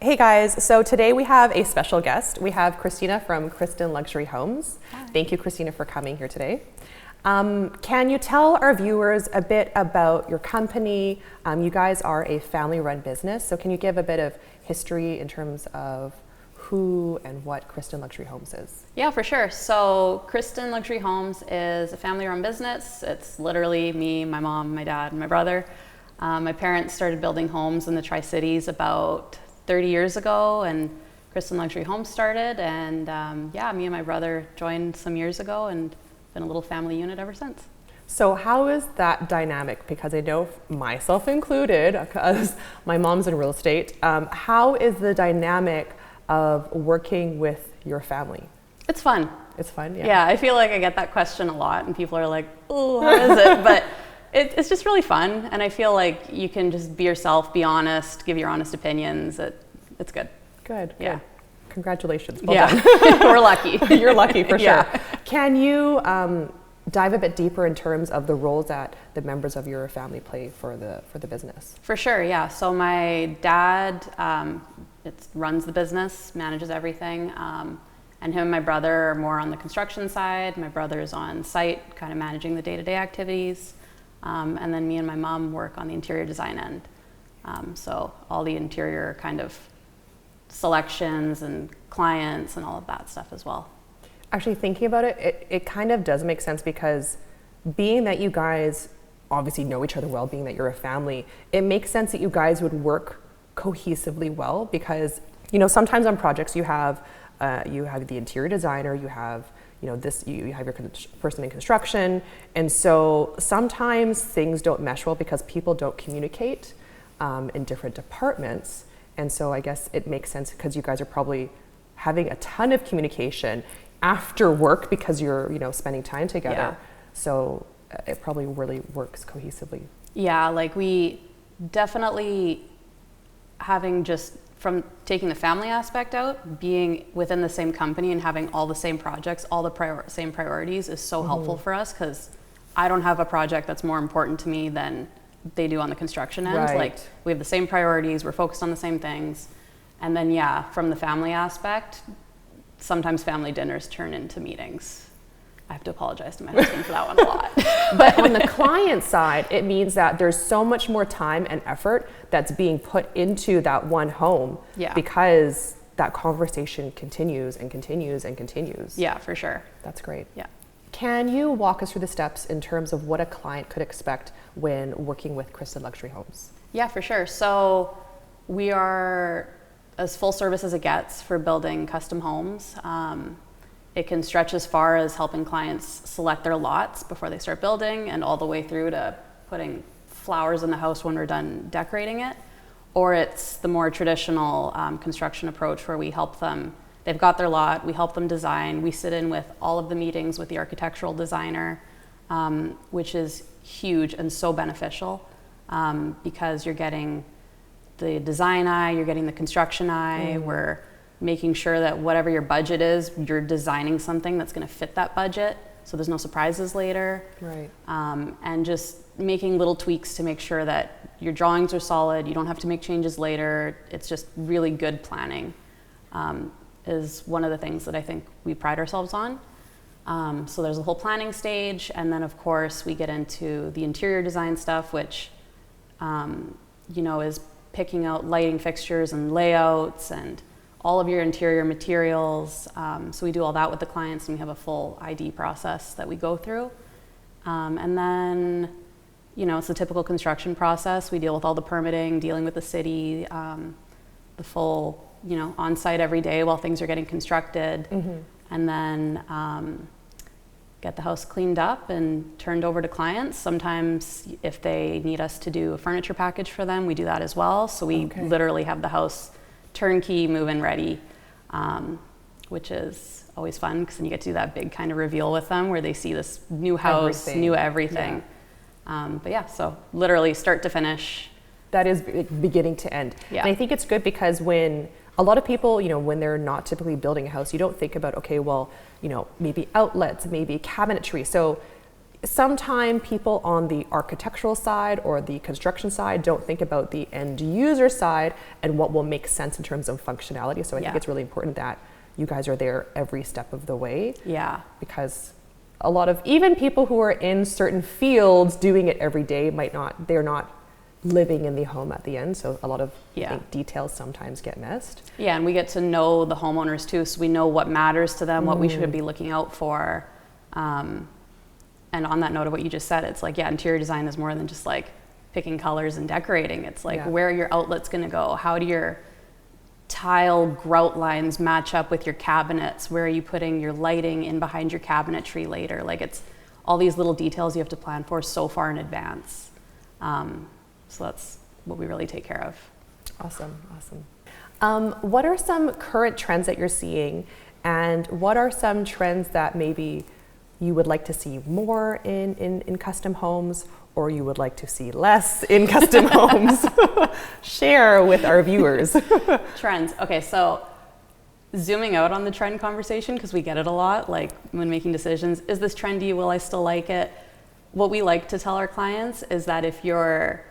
Hey guys, so today we have a special guest. We have Christina from Christen Luxury Homes. Hi. Thank you, Christina, for coming here today. Can you tell our viewers a bit about your company? You guys are a family-run business, so can you give a bit of history in terms of who and what Christen Luxury Homes is? Yeah, for sure. So Christen Luxury Homes is a family-run business. It's literally me, my mom, my dad, and my brother. My parents started building homes in the Tri-Cities about 30 years ago, and Christen Luxury Homes started, and me and my brother joined some years ago and been a little family unit ever since. So how is that dynamic? Because I know myself included, because my mom's in real estate, how is the dynamic of working with your family? It's fun. It's fun, yeah. Yeah, I feel like I get that question a lot, and people are like, oh, how is it? But it's just really fun, and I feel like you can just be yourself, be honest, give your honest opinions. It's good. Good. Yeah. Good. Congratulations. Well Yeah, done. we're lucky. You're lucky for sure. Yeah. Can you dive a bit deeper in terms of the roles that the members of your family play for the business? For sure, yeah. So my dad runs the business, manages everything, and him and my brother are more on the construction side. My brother's on site, kind of managing the day-to-day activities. And then me and my mom work on the interior design end. So all the interior kind of selections and clients and all of that stuff as well. Actually, thinking about it, it kind of does make sense, because being that you guys obviously know each other well, being that you're a family, it makes sense that you guys would work cohesively well, because sometimes on projects you have the interior designer, you have you have your person in construction, and so sometimes things don't mesh well because people don't communicate in different departments. And so I guess it makes sense, because you guys are probably having a ton of communication after work because you're spending time together. Yeah. So it probably really works cohesively. Yeah, like we definitely, having just from taking the family aspect out, being within the same company and having all the same projects, all the same priorities is so helpful for us, because I don't have a project that's more important to me than they do on the construction end. Right. Like, we have the same priorities, we're focused on the same things. And then from the family aspect, sometimes family dinners turn into meetings. I have to apologize to my husband for that one a lot. But on the client side, it means that there's so much more time and effort that's being put into that one home, because that conversation continues and continues and continues. Yeah, for sure. That's great. Yeah. Can you walk us through the steps in terms of what a client could expect when working with Christen Luxury Homes? Yeah, for sure. So we are as full service as it gets for building custom homes. It can stretch as far as helping clients select their lots before they start building, and all the way through to putting flowers in the house when we're done decorating it. Or it's the more traditional construction approach, where we help them. They've got their lot, we help them design. We sit in with all of the meetings with the architectural designer, which is huge and so beneficial, because you're getting the design eye, you're getting the construction eye. We're making sure that whatever your budget is, you're designing something that's going to fit that budget, so there's no surprises later. Right. And just making little tweaks to make sure that your drawings are solid, you don't have to make changes later. It's just really good planning, is one of the things that I think we pride ourselves on. So there's a whole planning stage, and then of course we get into the interior design stuff, which is picking out lighting fixtures and layouts and all of your interior materials. So we do all that with the clients, and we have a full ID process that we go through. And then, it's the typical construction process. We deal with all the permitting, dealing with the city, the full, on site every day while things are getting constructed. And then get the house cleaned up and turned over to clients. Sometimes if they need us to do a furniture package for them, we do that as well. So we literally have the house turnkey, move-in ready, which is always fun, because then you get to do that big kind of reveal with them where they see this new house, new everything. So literally start to finish. That is beginning to end. Yeah. And I think it's good, because when a lot of people, when they're not typically building a house, you don't think about, maybe outlets, maybe cabinetry. So sometimes people on the architectural side or the construction side don't think about the end user side and what will make sense in terms of functionality. So I think it's really important that you guys are there every step of the way. Yeah. Because a lot of even people who are in certain fields doing it every day they're not living in the home at the end. So a lot of I think, details sometimes get missed. Yeah, and we get to know the homeowners too, so we know what matters to them, what we should be looking out for. And on that note of what you just said, it's like, interior design is more than just like picking colors and decorating. It's like, where are your outlets going to go? How do your tile grout lines match up with your cabinets? Where are you putting your lighting in behind your cabinetry later? Like, it's all these little details you have to plan for so far in advance. So that's what we really take care of. Awesome. What are some current trends that you're seeing, and what are some trends that maybe you would like to see more in custom homes, or you would like to see less in custom homes? Share with our viewers. Trends. Okay, so zooming out on the trend conversation, because we get it a lot, like when making decisions, is this trendy? Will I still like it? What we like to tell our clients is that if you're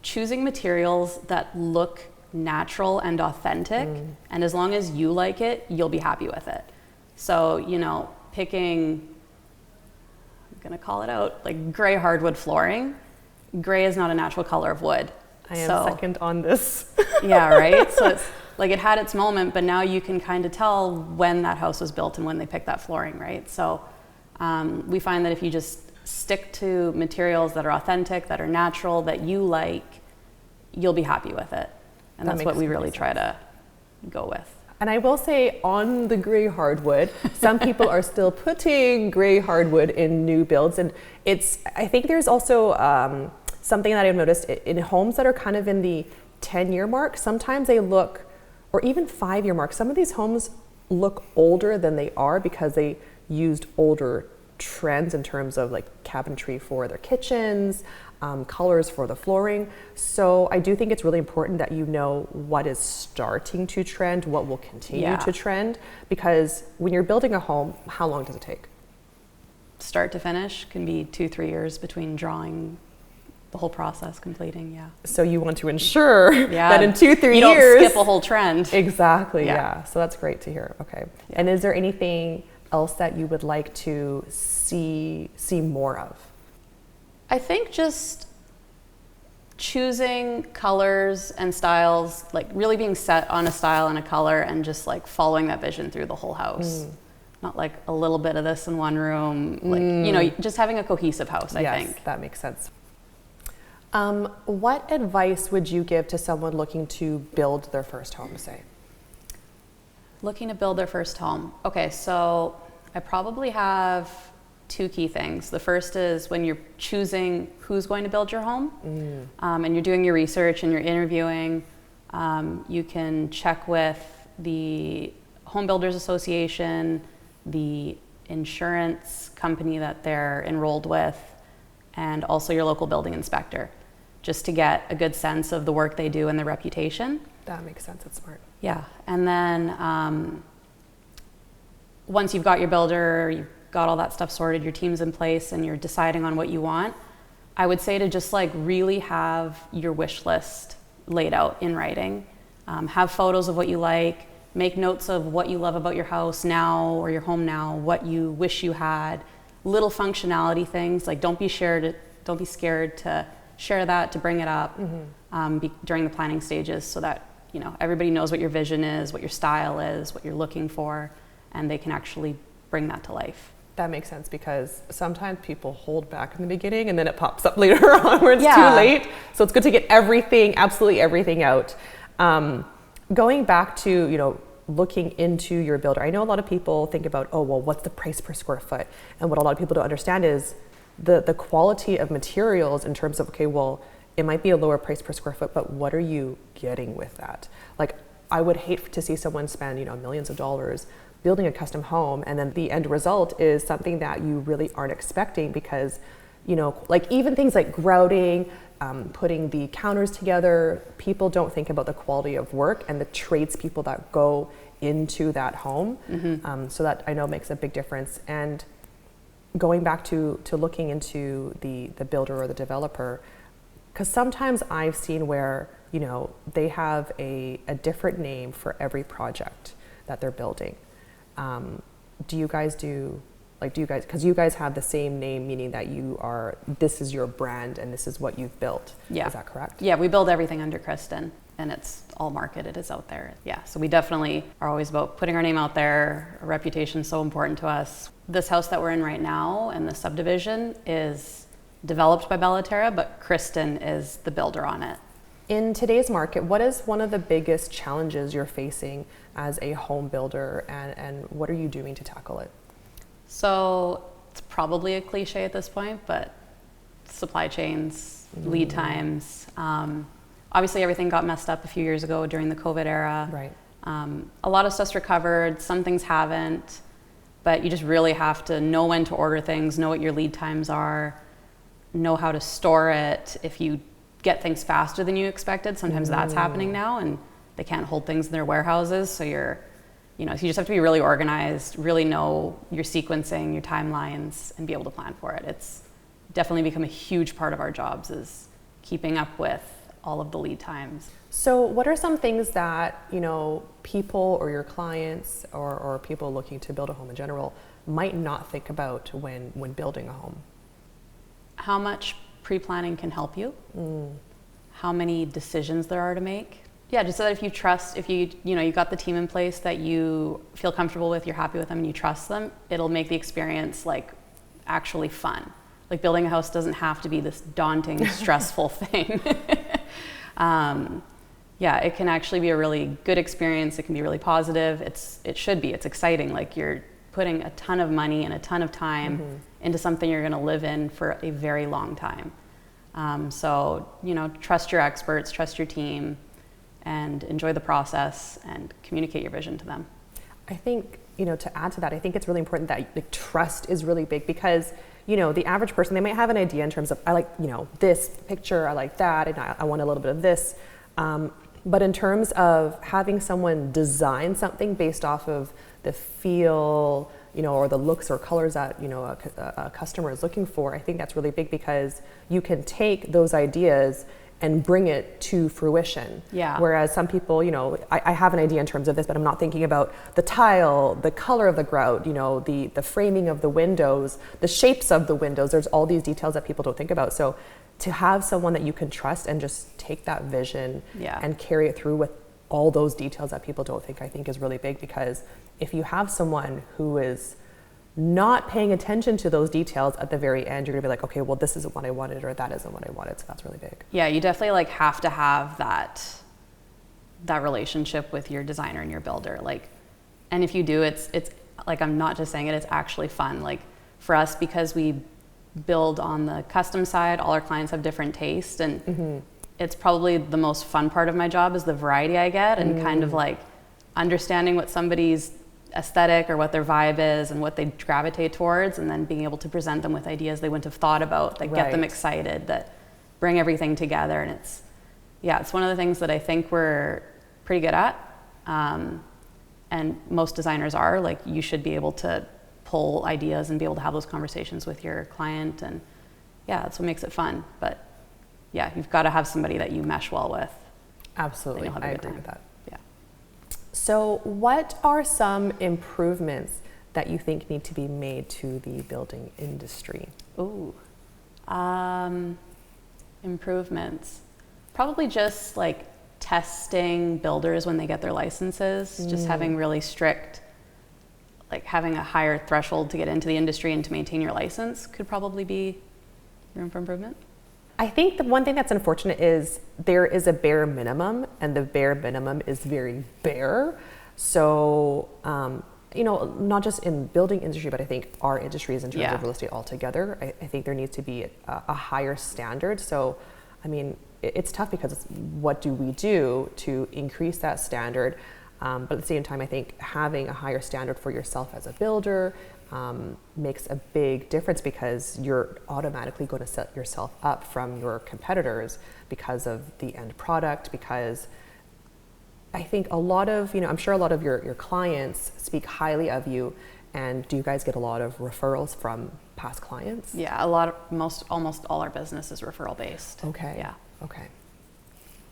choosing materials that look natural and authentic, and as long as you like it, you'll be happy with it. So, picking, I'm gonna call it out, like gray hardwood flooring. Gray is not a natural color of wood. I am second on this. Yeah, right? So it's like, it had its moment, but now you can kind of tell when that house was built and when they picked that flooring, right? So we find that if you just stick to materials that are authentic, that are natural, that you like, you'll be happy with it. And that's what we really try to go with. And I will say, on the gray hardwood, some people are still putting gray hardwood in new builds. And I think there's also something that I've noticed in homes that are kind of in the 10-year mark, sometimes they look, or even 5-year mark, some of these homes look older than they are because they used older trends in terms of like cabinetry for their kitchens, colors for the flooring. So I do think it's really important that you know what is starting to trend, what will continue to trend, because when you're building a home, how long does it take? Start to finish can be 2-3 years between drawing, the whole process completing. So you want to ensure that in 2-3 years you don't skip a whole trend. Exactly. So that's great to hear. Okay. And is there anything else that you would like to see more of? I think just choosing colors and styles, like really being set on a style and a color, and just like following that vision through the whole house. Not like a little bit of this in one room, like, just having a cohesive house, I think. Yes, that makes sense. What advice would you give to someone looking to build their first home, say? Looking to build their first home. Okay, so I probably have 2 key things. The first is when you're choosing who's going to build your home, and you're doing your research and you're interviewing, you can check with the Home Builders Association, the insurance company that they're enrolled with, and also your local building inspector, just to get a good sense of the work they do and their reputation. That makes sense. That's smart. Yeah, and then once you've got your builder, you've got all that stuff sorted, your team's in place, and you're deciding on what you want, I would say to just like really have your wish list laid out in writing. Have photos of what you like, make notes of what you love about your house now or your home now, what you wish you had, little functionality things, like don't be scared to share that, to bring it up during the planning stages, so that everybody knows what your vision is, what your style is, what you're looking for, and they can actually bring that to life. That makes sense, because sometimes people hold back in the beginning and then it pops up later on where it's too late. So it's good to get absolutely everything out. Going back to, looking into your builder, I know a lot of people think about, oh, well, what's the price per square foot? And what a lot of people don't understand is the quality of materials in terms of, okay, well, it might be a lower price per square foot, but what are you getting with that? Like, I would hate to see someone spend, millions of dollars building a custom home, and then the end result is something that you really aren't expecting, because, like even things like grouting, putting the counters together, people don't think about the quality of work and the tradespeople that go into that home. So that I know makes a big difference. And going back to looking into the builder or the developer, because sometimes I've seen where, they have a different name for every project that they're building. Do you guys, because you guys have the same name, meaning that this is your brand and this is what you've built. Yeah. Is that correct? Yeah, we build everything under Christen, and it's all marketed, it's out there. Yeah, so we definitely are always about putting our name out there. Our reputation is so important to us. This house that we're in right now and the subdivision is developed by Bella Terra, but Christen is the builder on it. In today's market, what is one of the biggest challenges you're facing as a home builder, and what are you doing to tackle it? So it's probably a cliche at this point, but supply chains, lead times. Obviously, everything got messed up a few years ago during the COVID era. Right. A lot of stuff's recovered, some things haven't, but you just really have to know when to order things, know what your lead times are, know how to store it. If you get things faster than you expected, sometimes that's happening now, and they can't hold things in their warehouses, so so you just have to be really organized, really know your sequencing, your timelines, and be able to plan for it. It's definitely become a huge part of our jobs, is keeping up with all of the lead times. So what are some things that, people or your clients or people looking to build a home in general might not think about when building a home? How much pre-planning can help you? How many decisions there are to make? Yeah, just so that if you got the team in place that you feel comfortable with, you're happy with them, and you trust them, it'll make the experience actually fun. Like, building a house doesn't have to be this daunting, stressful thing. It can actually be a really good experience. It can be really positive. It should be. It's exciting. Like, you're putting a ton of money and a ton of time into something you're going to live in for a very long time. Trust your experts, trust your team, and enjoy the process and communicate your vision to them. I think, to add to that, I think it's really important that trust is really big, because, the average person, they might have an idea in terms of, I like, this picture, I like that, and I want a little bit of this. But in terms of having someone design something based off of the feel, or the looks or colors that, a customer is looking for, I think that's really big, because you can take those ideas and bring it to fruition. Yeah. Whereas some people, I have an idea in terms of this, but I'm not thinking about the tile, the color of the grout, the framing of the windows, the shapes of the windows. There's all these details that people don't think about. So to have someone that you can trust and just take that vision and carry it through with all those details that people don't think, I think is really big, because if you have someone who is not paying attention to those details at the very end, you're gonna be like, okay, well, this isn't what I wanted, or that isn't what I wanted. So that's really big. Yeah, you definitely have to have that relationship with your designer and your builder. And if you do, it's I'm not just saying it, it's actually fun. For us, because we build on the custom side, all our clients have different tastes, and it's probably the most fun part of my job is the variety I get, and kind of understanding what somebody's aesthetic or what their vibe is and what they gravitate towards, and then being able to present them with ideas they wouldn't have thought about, that get them excited, that bring everything together. And it's one of the things that I think we're pretty good at, and most designers are. You should be able to pull ideas and be able to have those conversations with your client, and that's what makes it fun. But you've got to have somebody that you mesh well with. Absolutely, I agree with that. Yeah. So what are some improvements that you think need to be made to the building industry? Ooh, improvements. Probably just testing builders when they get their licenses, just having really strict, having a higher threshold to get into the industry and to maintain your license could probably be room for improvement. I think the one thing that's unfortunate is there is a bare minimum, and the bare minimum is very bare. So, not just in building industry, but I think our industry is in terms of real estate altogether. I think there needs to be a higher standard. So, it's tough, because what do we do to increase that standard? But at the same time, I think having a higher standard for yourself as a builder makes a big difference, because you're automatically going to set yourself up from your competitors because of the end product. Because I think a lot of, I'm sure a lot of your clients speak highly of you, and do you guys get a lot of referrals from past clients? Yeah, almost all our business is referral based. Okay. Yeah. Okay.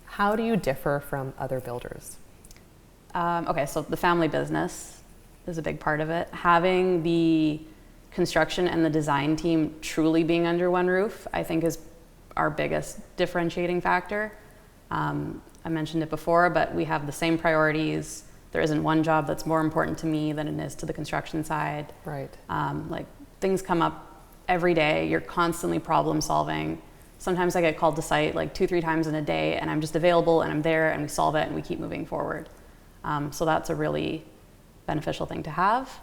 How do you differ from other builders? Okay, so the family business is a big part of it. Having the construction and the design team truly being under one roof, I think, is our biggest differentiating factor. I mentioned it before, but we have the same priorities. There isn't one job that's more important to me than it is to the construction side. Right. Like, things come up every day. You're constantly problem solving. Sometimes I get called to site like 2-3 times in a day, and I'm just available and I'm there and we solve it and we keep moving forward. So that's a really beneficial thing to have.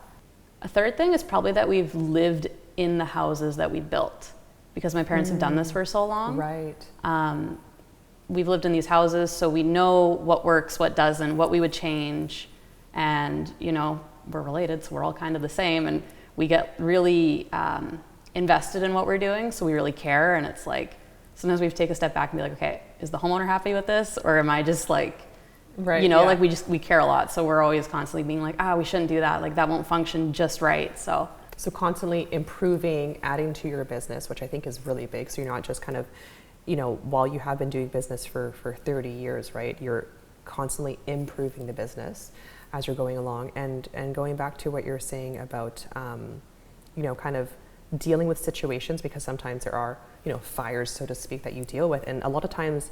A third thing is probably that we've lived in the houses that we built, because my parents have done this for so long. Right. We've lived in these houses, so we know what works, what doesn't, what we would change. And, you know, we're related, so we're all kind of the same. And we get really invested in what we're doing, so we really care. And it's like, sometimes we have to take a step back and be like, okay, is the homeowner happy with this? Or am I just like, right, you know, yeah. like we care a lot. So we're always constantly being like, we shouldn't do that. Like, that won't function just right. So constantly improving, adding to your business, which I think is really big. So you're not just kind of, you know, while you have been doing business for 30 years, right? You're constantly improving the business as you're going along. And going back to what you're saying about, you know, kind of dealing with situations, because sometimes there are, you know, fires, so to speak, that you deal with. And a lot of times,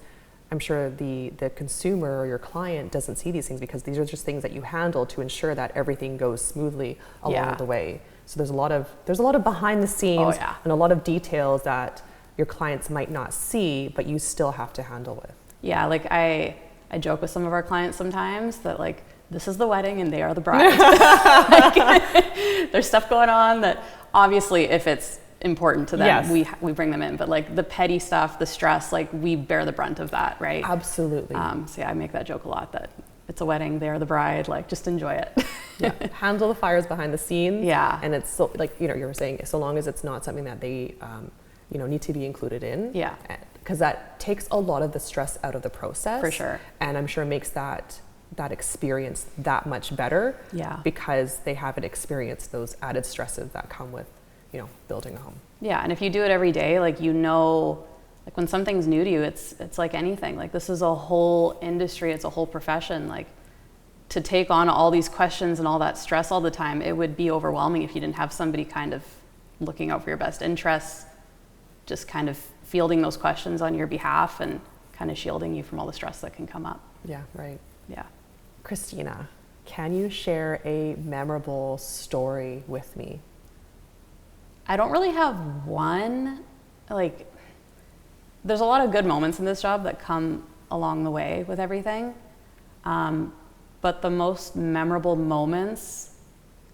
I'm sure the consumer or your client doesn't see these things, because these are just things that you handle to ensure that everything goes smoothly along the way. So there's a lot of behind the scenes and a lot of details that your clients might not see, but you still have to handle with. Yeah, like I joke with some of our clients sometimes that, like, this is the wedding and they are the bride. Like, there's stuff going on that obviously, if it's important to them, we bring them in. But like the petty stuff, the stress, like, we bear the brunt of that, right? Absolutely. So yeah, I make that joke a lot, that it's a wedding, they're the bride, like, just enjoy it. Yeah, handle the fires behind the scenes. Yeah. And it's so, like, you know, you were saying, so long as it's not something that they, you know, need to be included in. Yeah. Because that takes a lot of the stress out of the process. For sure. And I'm sure makes that experience that much better. Yeah. Because they haven't experienced those added stresses that come with, you know, building a home. Yeah, and if you do it every day, like, you know, like, when something's new to you, it's like anything. Like, this is a whole industry, it's a whole profession. Like, to take on all these questions and all that stress all the time, it would be overwhelming if you didn't have somebody kind of looking out for your best interests, just kind of fielding those questions on your behalf and kind of shielding you from all the stress that can come up. Yeah, right. Yeah. Christina, can you share a memorable story with me? I don't really have one. Like, there's a lot of good moments in this job that come along the way with everything. But the most memorable moments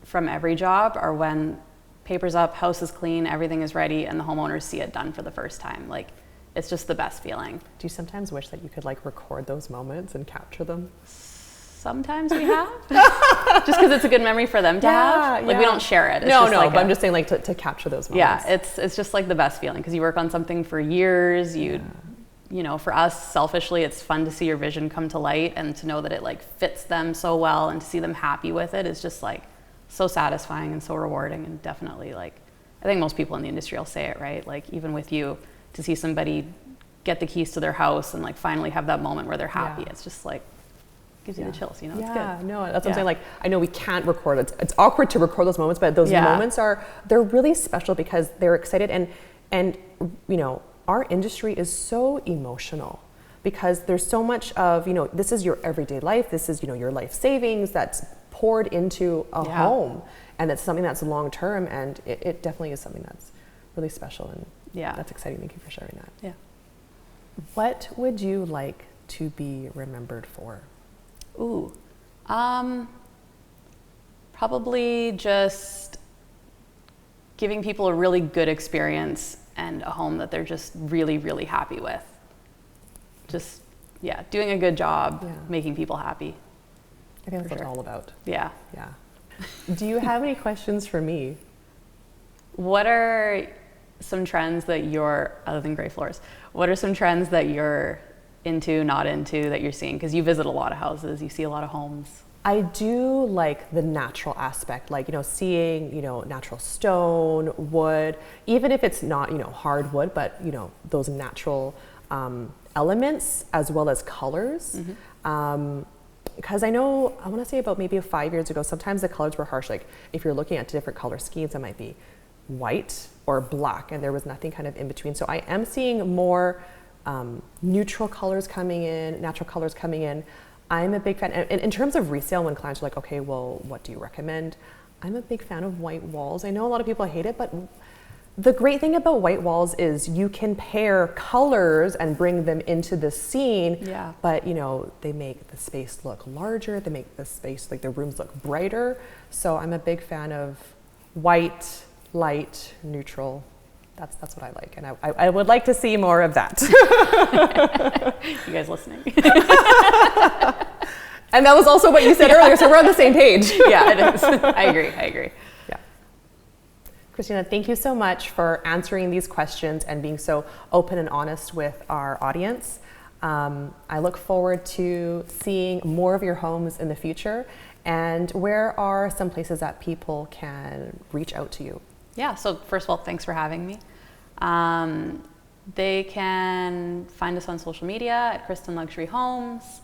from every job are when paper's up, house is clean, everything is ready, and the homeowners see it done for the first time. Like, it's just the best feeling. Do you sometimes wish that you could, like, record those moments and capture them? Sometimes we have, just because it's a good memory for them to have. Like, we don't share it. It's no, just no, like but I'm just saying, like, to capture those moments. Yeah, it's just like the best feeling, because you work on something for years. You know, for us, selfishly, it's fun to see your vision come to light and to know that it, like, fits them so well, and to see them happy with it is just, like, so satisfying and so rewarding. And definitely, like, I think most people in the industry will say it, right? Like, even with you, to see somebody get the keys to their house and, like, finally have that moment where they're happy, it's just like, gives you the chills, you know. It's good. Yeah, no, that's what I'm saying. Like, I know we can't record it. It's awkward to record those moments, but those moments they're really special because they're excited, and you know, our industry is so emotional because there's so much of, you know, this is your everyday life. This is, you know, your life savings that's poured into a home, and it's something that's long term, and it definitely is something that's really special, and that's exciting. Thank you for sharing that. Yeah. What would you like to be remembered for? Ooh, probably just giving people a really good experience and a home that they're just really, really happy with. Just, doing a good job, making people happy. I think that's what it's all about. Yeah. Yeah. Do you have any questions for me? What are some trends that other than gray floors, what are some trends that you're into, not into, that you're seeing? Because you visit a lot of houses, you see a lot of homes. I do like the natural aspect, like, seeing, natural stone, wood, even if it's not, hardwood, but, those natural elements as well as colors. Because I want to say about maybe 5 years ago, sometimes the colors were harsh. Like if you're looking at different color schemes, it might be white or black, and there was nothing kind of in between. So I am seeing more neutral colors coming in, natural colors coming in. I'm a big fan. And in terms of resale, when clients are like, okay, well, what do you recommend? I'm a big fan of white walls. I know a lot of people hate it, but the great thing about white walls is you can pair colors and bring them into the scene. Yeah. But they make the space look larger. They make the space, like the rooms, look brighter. So I'm a big fan of white, light, neutral. That's what I like, and I would like to see more of that. You guys listening? And that was also what you said earlier, so we're on the same page. Yeah, it is. I agree. Yeah. Christina, thank you so much for answering these questions and being so open and honest with our audience. I look forward to seeing more of your homes in the future. And where are some places that people can reach out to you? Yeah, so first of all, thanks for having me. They can find us on social media at Christen Luxury Homes,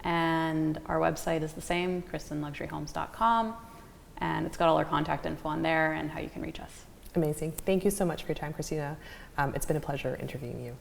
and our website is the same, christenluxuryhomes.com, and it's got all our contact info on there and how you can reach us. Amazing. Thank you so much for your time, Christina. It's been a pleasure interviewing you.